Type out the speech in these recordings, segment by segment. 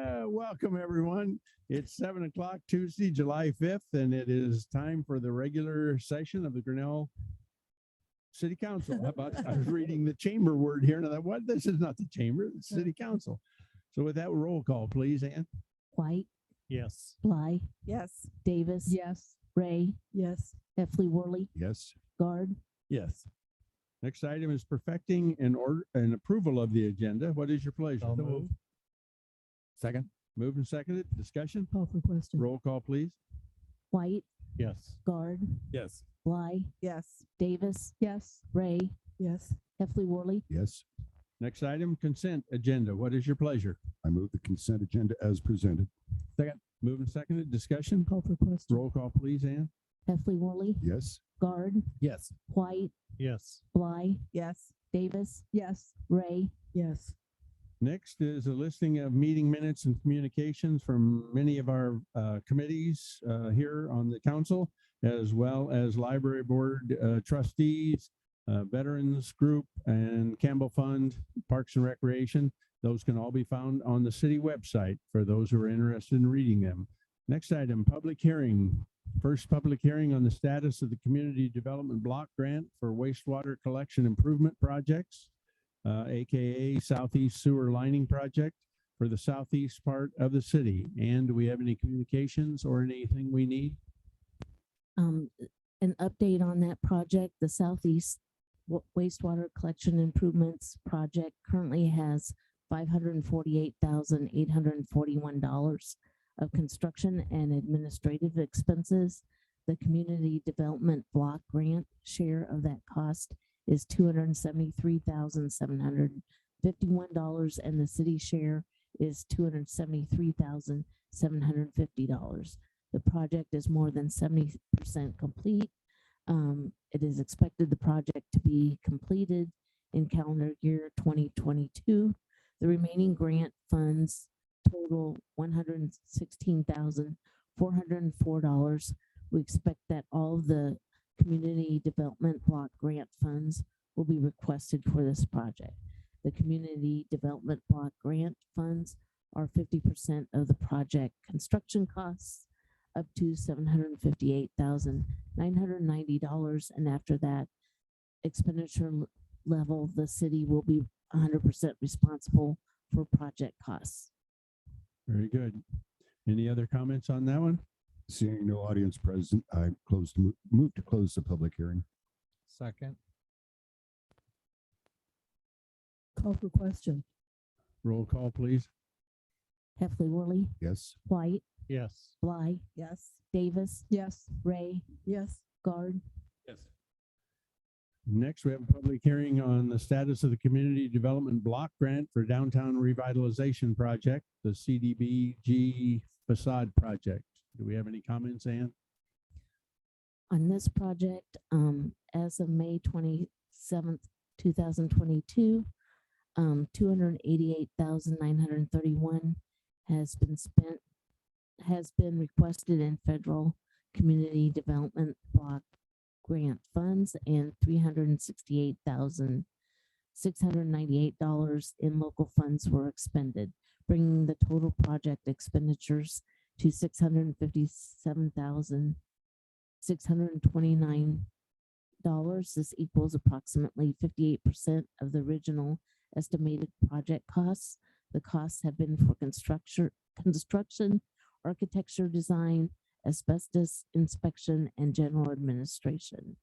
Welcome, everyone. It's 7 o'clock Tuesday, July 5th, and it is time for the regular session of the Grinnell City Council. How about, I was reading the chamber word here, and I thought, what? This is not the chamber, it's City Council. So with that, roll call, please, Ann. White, Yes. Bly, Yes. Davis, Yes. Ray, Yes. Heffley Worley, Yes. Guard. Yes. Next item is perfecting an approval of the agenda. What is your pleasure? So moved. Second. Moved and seconded. Discussion. Call for question. Roll call, please. White, Yes. Guard, Yes. Bly, Yes. Davis, Yes. Ray, Yes. Heffley Worley, Yes. Next item, consent agenda. What is your pleasure? I move the consent agenda as presented. Second. Moved and seconded. Discussion. Call for question. Roll call, please, Ann. Heffley Worley, Yes. Guard, Yes. White, Yes. Bly, Yes. Davis, Yes. Ray, Yes. Next is a listing of meeting minutes and communications from many of our committees here on the council, as well as library board trustees, veterans group, and Campbell Fund, Parks and Recreation. Those can all be found on the city website for those who are interested in reading them. Next item, public hearing. First public hearing on the status of the Community Development Block Grant for wastewater collection improvement projects. AKA Southeast Sewer Lining Project for the southeast part of the city. And do we have any communications or anything we need? an update on that project. The Southeast Wastewater Collection Improvements Project currently has $548,841 of construction and administrative expenses. The Community Development Block Grant share of that cost is $273,751, and the city share is $273,750. The project is more than 70% complete. It is expected the project to be completed in calendar year 2022. The remaining grant funds total $116,404. We expect that all of the Community Development Block Grant funds will be requested for this project. The Community Development Block Grant funds are 50% of the project construction costs, up to $758,990. And after that expenditure level, the city will be 100% responsible for project costs. Very good. Any other comments on that one? Seeing no audience present, I move to close the public hearing. Second. Call for question. Roll call, please. Heffley Worley, Yes. White, Yes. Bly, Yes. Davis, Yes. Ray, Yes. Guard. Yes. Next, we have a public hearing on the status of the Community Development Block Grant for Downtown Revitalization Project, the CDBG Facade Project. Do we have any comments, Ann? On this project, as of May 27th, 2022, $288,931 has been requested in federal Community Development Block Grant funds, and $368,698 in local funds were expended, bringing the total project expenditures to $657,629. This equals approximately 58% of the original estimated project costs. The costs have been for construction, architecture design, asbestos inspection, and general administration.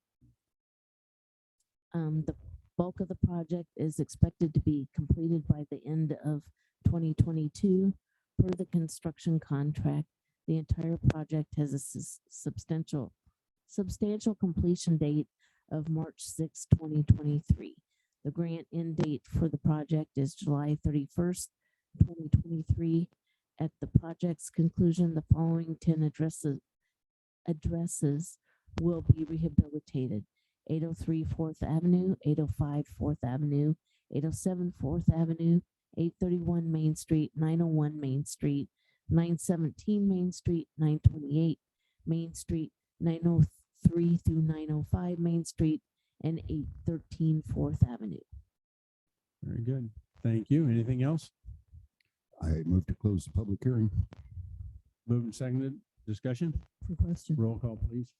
The bulk of the project is expected to be completed by the end of 2022. Per the construction contract, the entire project has a substantial completion date of March 6, 2023. The grant end date for the project is July 31st, 2023. At the project's conclusion, the following 10 addresses will be rehabilitated: 803 4th Avenue, 805 4th Avenue, 807 4th Avenue, 831 Main Street, 901 Main Street, 917 Main Street, 928 Main Street, 903 through 905 Main Street, and 813 4th Avenue. Very good. Thank you. Anything else? I move to close the public hearing. Moved and seconded. Discussion? For question. Roll call, please.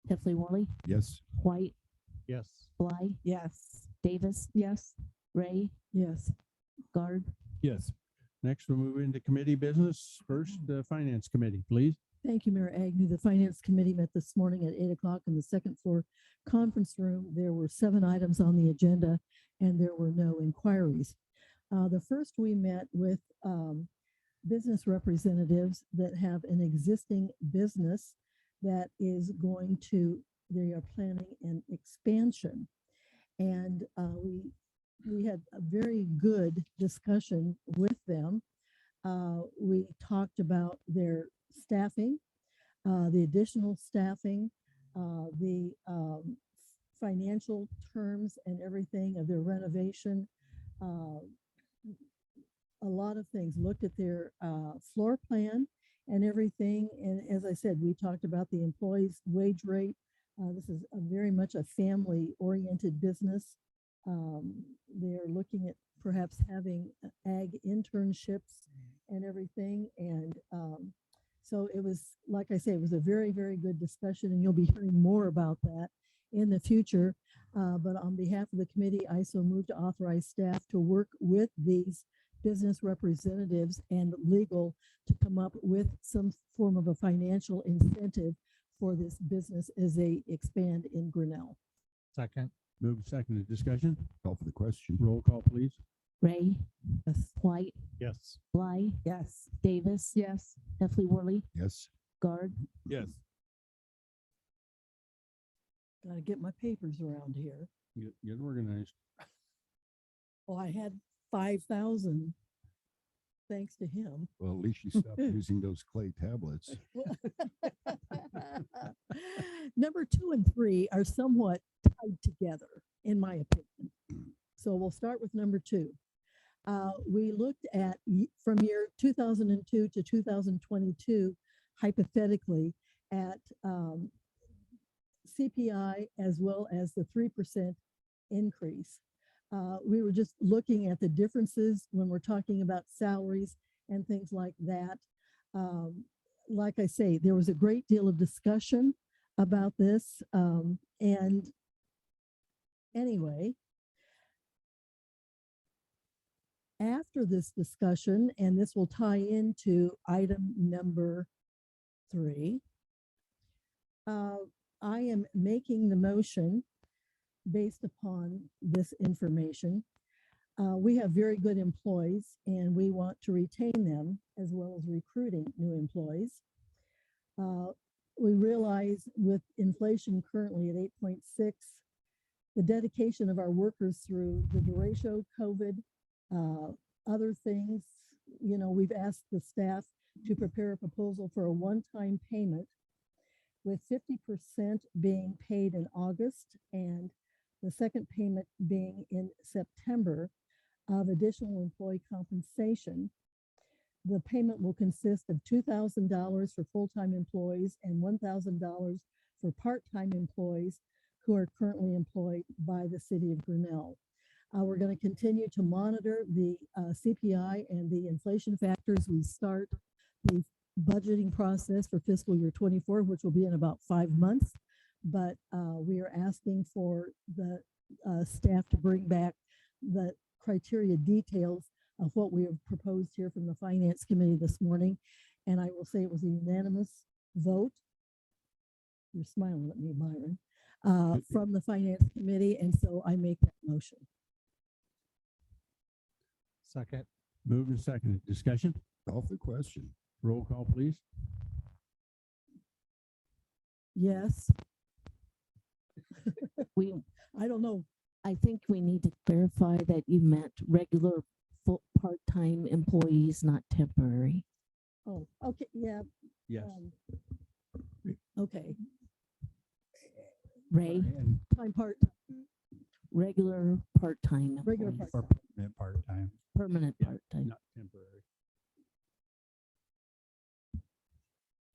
Heffley Worley, Yes. White, Yes. Bly, Yes. Davis, Yes. Ray, Yes. Guard. Yes. Next, we'll move into committee business. First, the Finance Committee, please. Thank you, Mayor Agnew. The Finance Committee met this morning at 8 o'clock in the second floor conference room. There were 7 items on the agenda and there were no inquiries. The first, we met with business representatives that have an existing business that is going to, they are planning an expansion. And we had a very good discussion with them. We talked about their staffing, the additional staffing, the financial terms and everything of their renovation, a lot of things, looked at their floor plan and everything. And as I said, we talked about the employees' wage rate. This is very much a family-oriented business. They're looking at perhaps having ag internships and everything. And so it was, like I say, it was a very, very good discussion, and you'll be hearing more about that in the future. But on behalf of the committee, I so move to authorize staff to work with these business representatives and legal to come up with some form of a financial incentive for this business as they expand in Grinnell. Second. Moved and seconded. Discussion? Call for the question. Roll call, please. Ray, Yes. White, Yes. Bly, Yes. Davis, Yes. Heffley Worley, Yes. Guard. Yes. Got to get my papers around here. Get organized. Well, I had 5,000 thanks to him. Well, at least you stopped using those clay tablets. Number 2 and 3 are somewhat tied together, in my opinion. So we'll start with number 2. We looked at from year 2002 to 2022, hypothetically, at CPI as well as the 3% increase. We were just looking at the differences when we're talking about salaries and things like that. Like I say, there was a great deal of discussion about this. And anyway, after this discussion, and this will tie into item number 3, I am making the motion based upon this information. We have very good employees and we want to retain them as well as recruiting new employees. We realize with inflation currently at 8.6, the dedication of our workers through the derecho, COVID, other things, you know, we've asked the staff to prepare a proposal for a one-time payment with 50% being paid in August and the second payment being in September of additional employee compensation. The payment will consist of $2,000 for full-time employees and $1,000 for part-time employees who are currently employed by the city of Grinnell. We're going to continue to monitor the CPI and the inflation factors. We start the budgeting process for fiscal year 24, which will be in about 5 months. But we are asking for the staff to bring back the criteria details of what we have proposed here from the Finance Committee this morning. And I will say it was a unanimous vote. You're smiling at me, Byron, from the Finance Committee. And so I make that motion. Second. Moved and seconded. Discussion? Call for the question. Roll call, please. Yes. I don't know. I think we need to clarify that you meant regular full part-time employees, not temporary. Oh, okay. Yeah. Yes. Okay. Ray, And Time part. regular part-time. Regular employees. part-time. part-time, Permanent part-time. not temporary.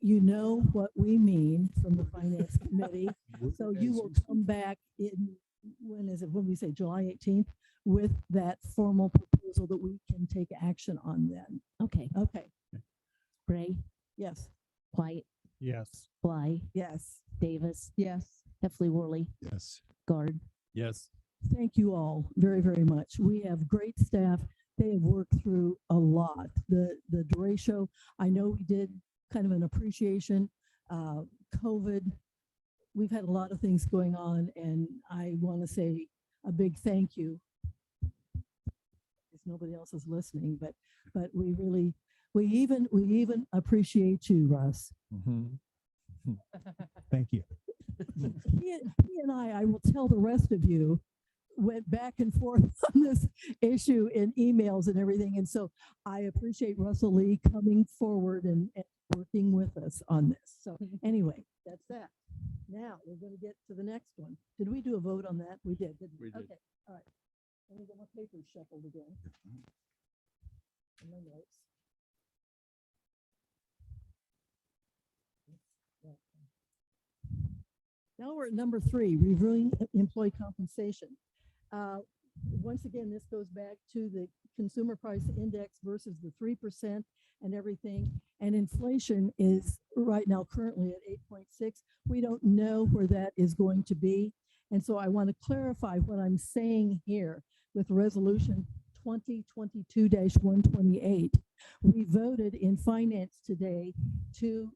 You know what we mean from the Finance Committee. So you will come back in, when is it, when we say July 18th, with that formal proposal proposal that we can take action on then. Okay, Okay, Gray, yes. White, Yes. Bly, Yes. Davis, Yes. Heffley Worley, Yes. Guard. Yes. Thank you all very, very much. We have great staff. They have worked through a lot. The derecho, I know we did kind of an appreciation, COVID. We've had a lot of things going on, and I want to say a big thank you. If nobody else is listening, but we really, we even appreciate you, Russ. Thank you. He and I will tell the rest of you, went back and forth on this issue in emails and everything. And so I appreciate Russell Lee coming forward and working with us on this. So anyway, that's that. Now we're going to get to the next one. Did we do a vote on that? We did, didn't we? We did. Okay, all right. Let me get my papers shuffled again. And my notes. Now we're at number 3, reviewing employee compensation. Once again, this goes back to the consumer price index versus the 3% and everything. And inflation is right now currently at 8.6. We don't know where that is going to be. And so I want to clarify what I'm saying here with resolution 2022-128. We voted in finance today to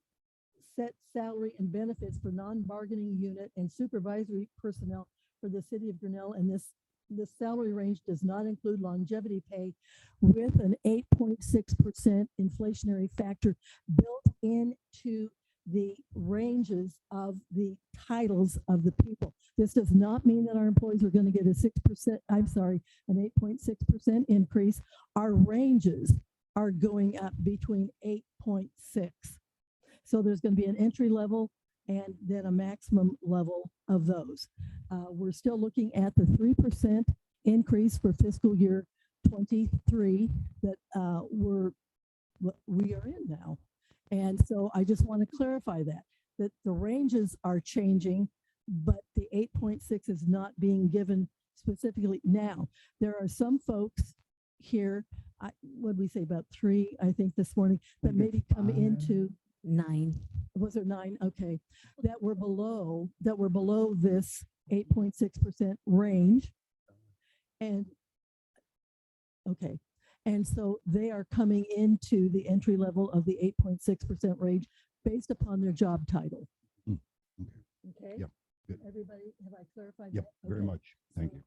set salary and benefits for non-bargaining unit and supervisory personnel for the city of Grinnell. And this salary range does not include longevity pay, with an 8.6% inflationary factor built into the ranges of the titles of the people. This does not mean that our employees are going to get a 6%, I'm sorry, an 8.6% increase. Our ranges are going up between 8.6. So there's going to be an entry level and then a maximum level of those. We're still looking at the 3% increase for fiscal year 23 that we are in now. And so I just want to clarify that the ranges are changing, but the 8.6 is not being given specifically. Now, there are some folks here, what did we say, about 3, I think this morning, that maybe come into 9. was there 9? Okay. That were below this 8.6% range. And okay. And so they are coming into the entry level of the 8.6% range based upon their job title. Okay. Okay. Yep. Good. Everybody, have I clarified Yep. that? Very Okay. much. Thank So you.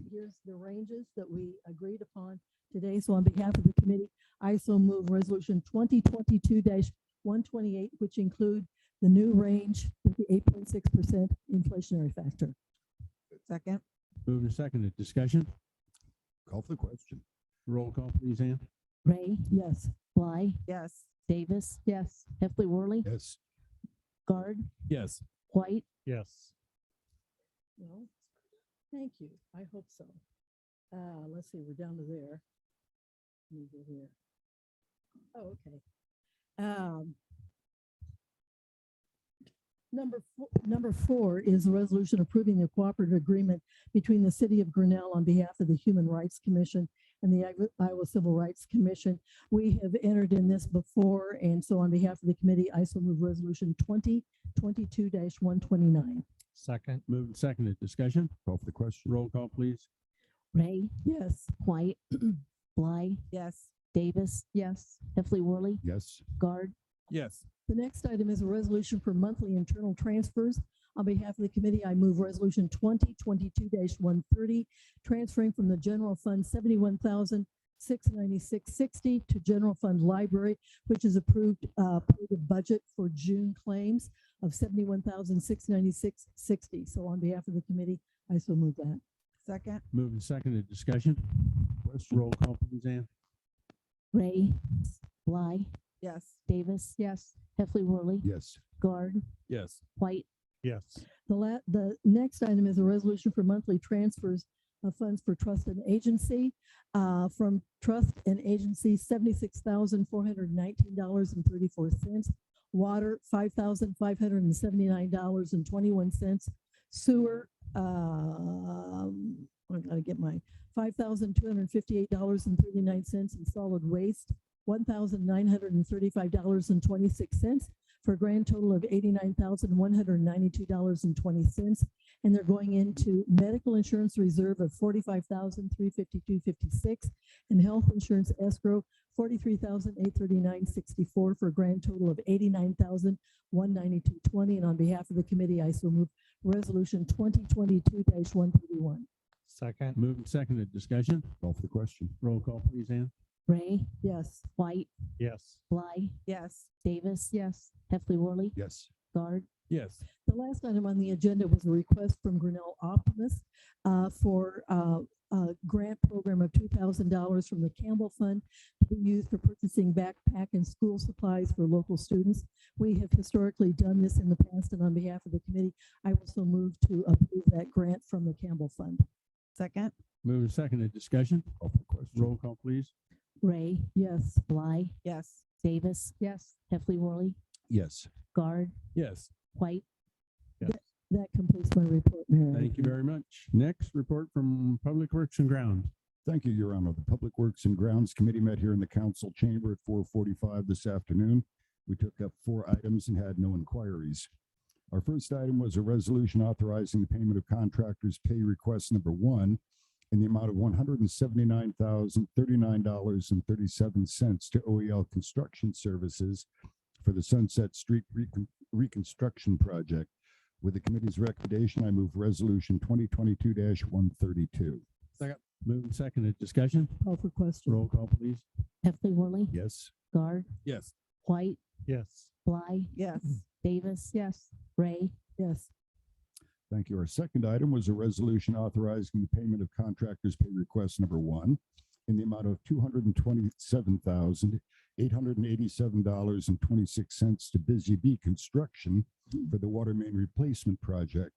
Here's the ranges that we agreed upon today. So on behalf of the committee, I so move resolution 2022-128, which include the new range with the 8.6% inflationary factor. Second. Moved and seconded. Discussion? Call for the question. Roll call, please, Ann. Ray, Yes. Bly, Yes. Davis, Yes. Heffley Worley, Yes. Guard, Yes. White. Yes. No. Thank you. I hope so. Let's see, we're down to there. Let me go here. Oh, okay. Number four is a resolution approving the cooperative agreement between the city of Grinnell on behalf of the Human Rights Commission and the Iowa Civil Rights Commission. We have entered in this before, and so on behalf of the committee, I so move resolution 2022-129. Second. Moved and seconded. Discussion? Call for the question. Roll call, please. Ray, Yes. White, Bly, Yes. Davis, Yes. Heffley Worley, Yes. Guard. Yes. The next item is a resolution for monthly internal transfers. On behalf of the committee, I move resolution 2022-130, transferring from the general fund 71,696.60 to general fund library, which is approved per the budget for June claims of 71,696.60. So on behalf of the committee, I so move that. Second. Moved and seconded. Discussion? Question. Roll call, please, Ann. Ray, Bly, Yes. Davis, Yes. Heffley Worley, Yes. Guard, Yes. White. Yes. The next item is a resolution for monthly transfers of funds for trust and agency. From trust and agency, $76,419.34. Water, $5,579.21. Sewer, I gotta get my $5,258.39 in solid waste, $1,935.26 for a grand total of $89,192.20. And they're going into medical insurance reserve of $45,352.56 and health insurance escrow $43,839.64 for a grand total of $89,192.20. And on behalf of the committee, I so move resolution 2022-131. Second. Moved and seconded. Discussion. Call for the question. Roll call, please, Ann. Ray, Yes. White, Yes. Bly, Yes. Davis, Yes. Heffley Worley, Yes. Guard, Yes. The last item on the agenda was a request from Grinnell Optimus for a grant program of $2,000 from the Campbell Fund to be used for purchasing backpack and school supplies for local students. We have historically done this in the past, and on behalf of the committee, I also move to approve that grant from the Campbell Fund. Second. Moved and seconded. Discussion. Call for the question. Roll call, please. Ray, Yes. Bly, Yes. Davis, Yes. Heffley Worley, Yes. Guard, Yes. White, That completes my report, Mayor. Thank you very much. Next, report from Public Works and Grounds. Thank you, Your Honor. The Public Works and Grounds Committee met here in the council chamber at 4:45 this afternoon. We took up 4 items and had no inquiries. Our first item was a resolution authorizing the payment of contractors' pay request number 1 in the amount of $179,039.37 to OEL Construction Services for the Sunset Street Reconstruction Project. With the committee's recommendation, I move resolution 2022-132. Moved and seconded. Discussion. Call for question. Roll call, please. Heffley Worley, Yes. Guard, Yes. White, Yes. Bly, Yes. Davis, Yes. Ray, Yes. Thank you. Our second item was a resolution authorizing the payment of contractors' pay request number 1 in the amount of $227,887.26 to Busy Bee Construction for the water main replacement project.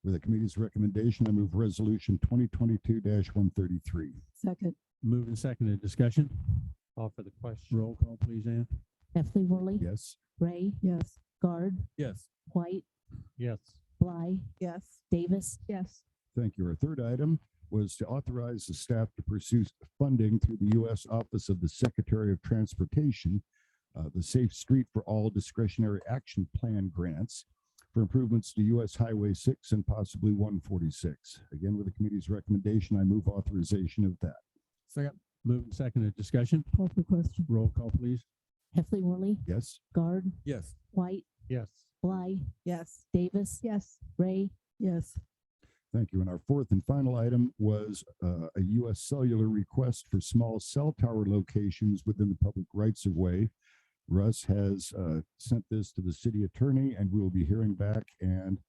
With the committee's recommendation, I move resolution 2022-133. Second. Moved and seconded. Discussion. Call for the question. Roll call, please, Ann. Heffley Worley, Yes. Ray, Yes. Guard, Yes. White, Yes. Bly, Yes. Davis, Yes. Thank you. Our third item was to authorize the staff to pursue funding through the U.S. Office of the Secretary of Transportation, the Safe Street for All Discretionary Action Plan grants for improvements to U.S. Highway 6 and possibly 146. Again, with the committee's recommendation, I move authorization of that. Second. Moved and seconded. Discussion. Call for question. Roll call, please. Heffley Worley, Yes. Guard, Yes. White, Yes. Bly, Yes. Davis, Yes. Ray, Yes. Thank you. And our fourth and final item was a U.S. Cellular request for small cell tower locations within the public rights of way. Russ has sent this to the city attorney, and we will be hearing back and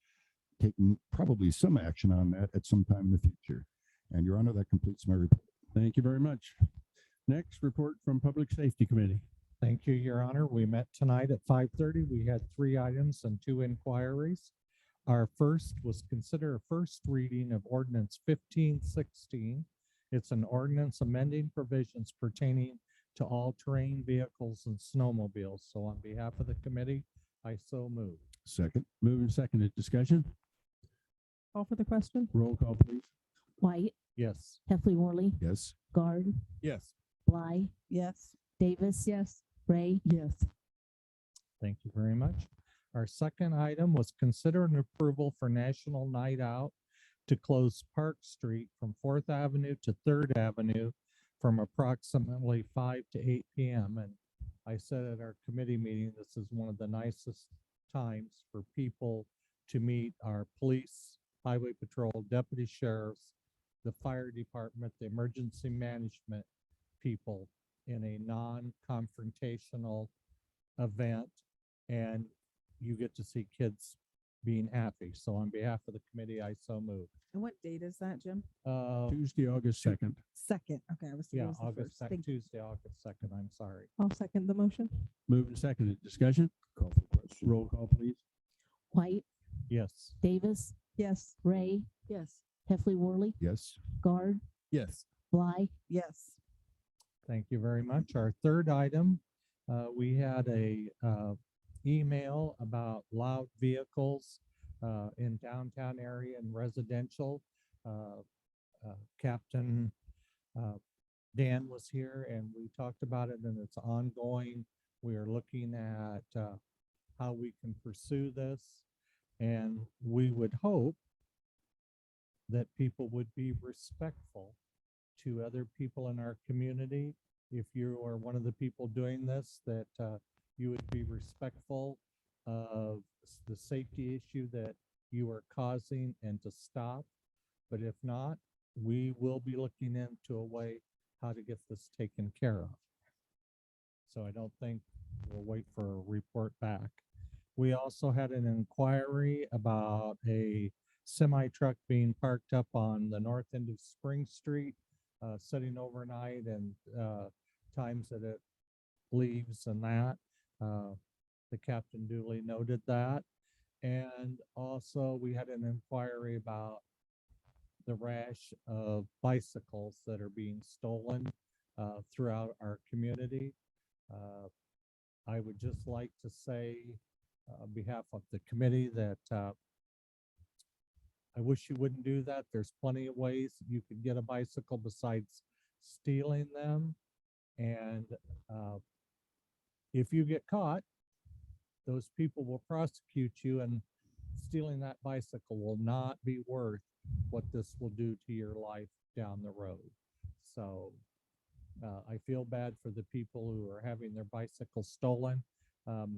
taking probably some action on that at some time in the future. And Your Honor, that completes my report. Thank you very much. Next, report from Public Safety Committee. Thank you, Your Honor. We met tonight at 5:30. We had 3 items and 2 inquiries. Our first was consider a first reading of ordinance 1516. It's an ordinance amending provisions pertaining to all-terrain vehicles and snowmobiles. So on behalf of the committee, I so move. Second. Moved and seconded. Discussion. Call for the question. Roll call, please. White, Yes. Heffley Worley, Yes. Guard, Yes. Bly, Yes. Davis, Yes. Ray, Yes. Thank you very much. Our second item was consider an approval for National Night Out to close Park Street from 4th Avenue to 3rd Avenue from approximately 5 to 8 p.m. And I said at our committee meeting, this is one of the nicest times for people to meet our police, highway patrol, deputy sheriffs, the fire department, the emergency management people in a non-confrontational event, and you get to see kids being happy. So on behalf of the committee, I so move. And what date is that, Jim? Tuesday, August 2nd. Second. Okay. I was thinking it Yeah, was the August first. 2nd, Thank you. Tuesday, August 2nd. I'm sorry. I'll second the motion. Moved and seconded. Discussion. Call for question. Roll call, please. White, Yes. Davis, Yes. Ray, Yes. Heffley Worley, Yes. Guard, Yes. Bly, Yes. Thank you very much. Our third item, we had a email about loud vehicles in downtown area and residential. Captain Dan was here and we talked about it and it's ongoing. We are looking at how we can pursue this. And we would hope that people would be respectful to other people in our community. If you are one of the people doing this, that you would be respectful of the safety issue that you are causing and to stop. But if not, we will be looking into a way how to get this taken care of. So I don't think we'll wait for a report back. We also had an inquiry about a semi truck being parked up on the north end of Spring Street, sitting overnight and times that it leaves and that. The captain duly noted that. And also we had an inquiry about the rash of bicycles that are being stolen throughout our community. I would just like to say on behalf of the committee that I wish you wouldn't do that. There's plenty of ways you could get a bicycle besides stealing them. And if you get caught, those people will prosecute you, and stealing that bicycle will not be worth what this will do to your life down the road. So I feel bad for the people who are having their bicycles stolen.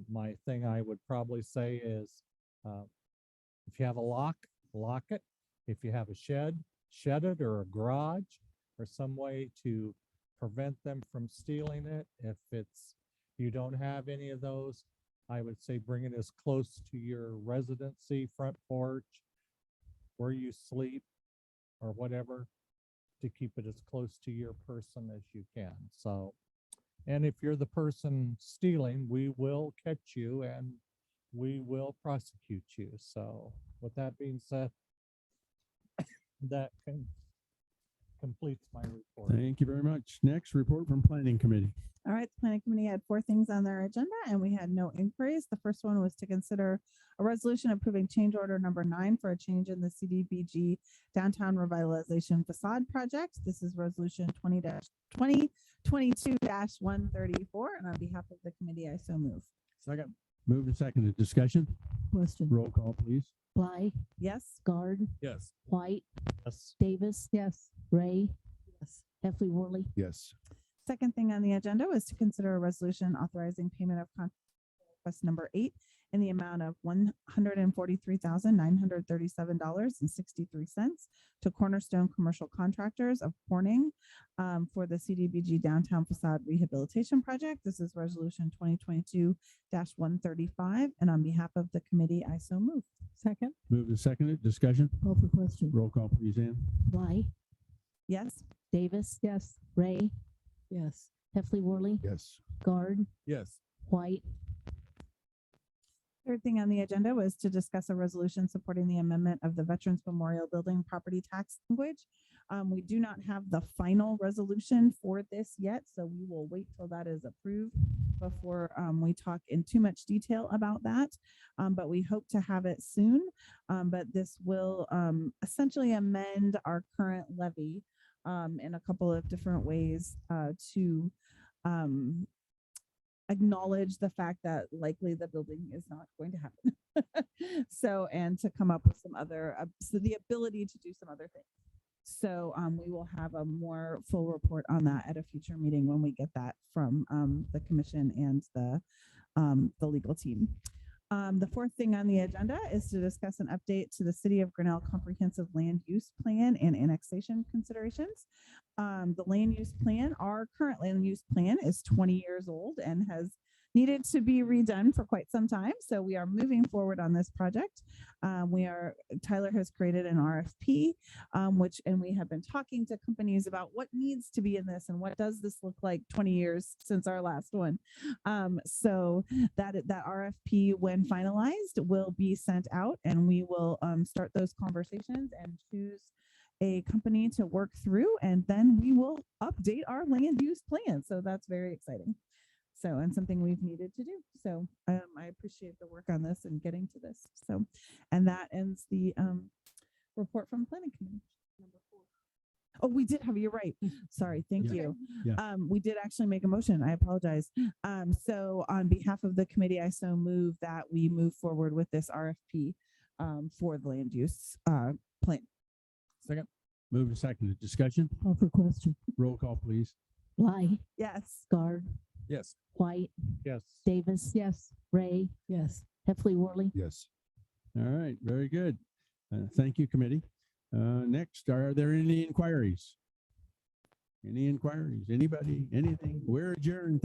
My thing I would probably say is if you have a lock, lock it. If you have a shed, shed it, or a garage, or some way to prevent them from stealing it. If you don't have any of those, I would say bring it as close to your residency, front porch, where you sleep, or whatever, to keep it as close to your person as you can. So, and if you're the person stealing, we will catch you and we will prosecute you. So with that being said, that completes my report. Thank you very much. Next, report from Planning Committee. All right, the planning committee had 4 things on their agenda and we had no inquiries. The first one was to consider a resolution approving change order number 9 for a change in the CDBG downtown revitalization facade project. This is resolution 20-2022-134, and on behalf of the committee, I so move. Second. Moved and seconded. Discussion. Question. Roll call, please. Bly, Yes. Guard, Yes. White, Yes. Davis, Yes. Ray, Yes. Heffley Worley. Yes. Second thing on the agenda was to consider a resolution authorizing payment of contract request number 8 in the amount of $143,937.63 to Cornerstone Commercial Contractors of Corning for the CDBG downtown facade rehabilitation project. This is resolution 2022-135, and on behalf of the committee, I so move. Second. Moved and seconded. Discussion. Call for question. Roll call, please, Ann. Bly, Yes. Davis, Yes. Ray, Yes. Heffley Worley, Yes. Guard, Yes. White, Third thing on the agenda was to discuss a resolution supporting the amendment of the Veterans Memorial Building property tax language. We do not have the final resolution for this yet, so we will wait till that is approved before we talk in too much detail about that. But we hope to have it soon. But this will essentially amend our current levy in a couple of different ways to acknowledge the fact that likely the building is not going to happen. So, and to come up with some other, so the ability to do some other things. So we will have a more full report on that at a future meeting when we get that from the commission and the legal team. The fourth thing on the agenda is to discuss an update to the City of Grinnell Comprehensive Land Use Plan and annexation considerations. The land use plan, our current land use plan is 20 years old and has needed to be redone for quite some time. So we are moving forward on this project. Tyler has created an RFP, and we have been talking to companies about what needs to be in this and what does this look like 20 years since our last one. So that RFP, when finalized, will be sent out and we will start those conversations and choose a company to work through, and then we will update our land use plan. So that's very exciting. So, and something we've needed to do. So I appreciate the work on this and getting to this. So, and that ends the report from Planning Committee. Number 4. Oh, we did have, you're right. Sorry. Thank Yeah. you. Yeah. We did actually make a motion. I apologize. So on behalf of the committee, I so move that we move forward with this RFP for the land use plan. Second. Move to second. Discussion? Call for question. Roll call, please. Bly, Yes. Guard, Yes. White, Yes. Davis. Yes. Ray, Yes. Heffley Worley. Yes. All right, very good. Thank you, committee. Next, are there any inquiries? Any inquiries? Anybody? Anything? We're adjourned.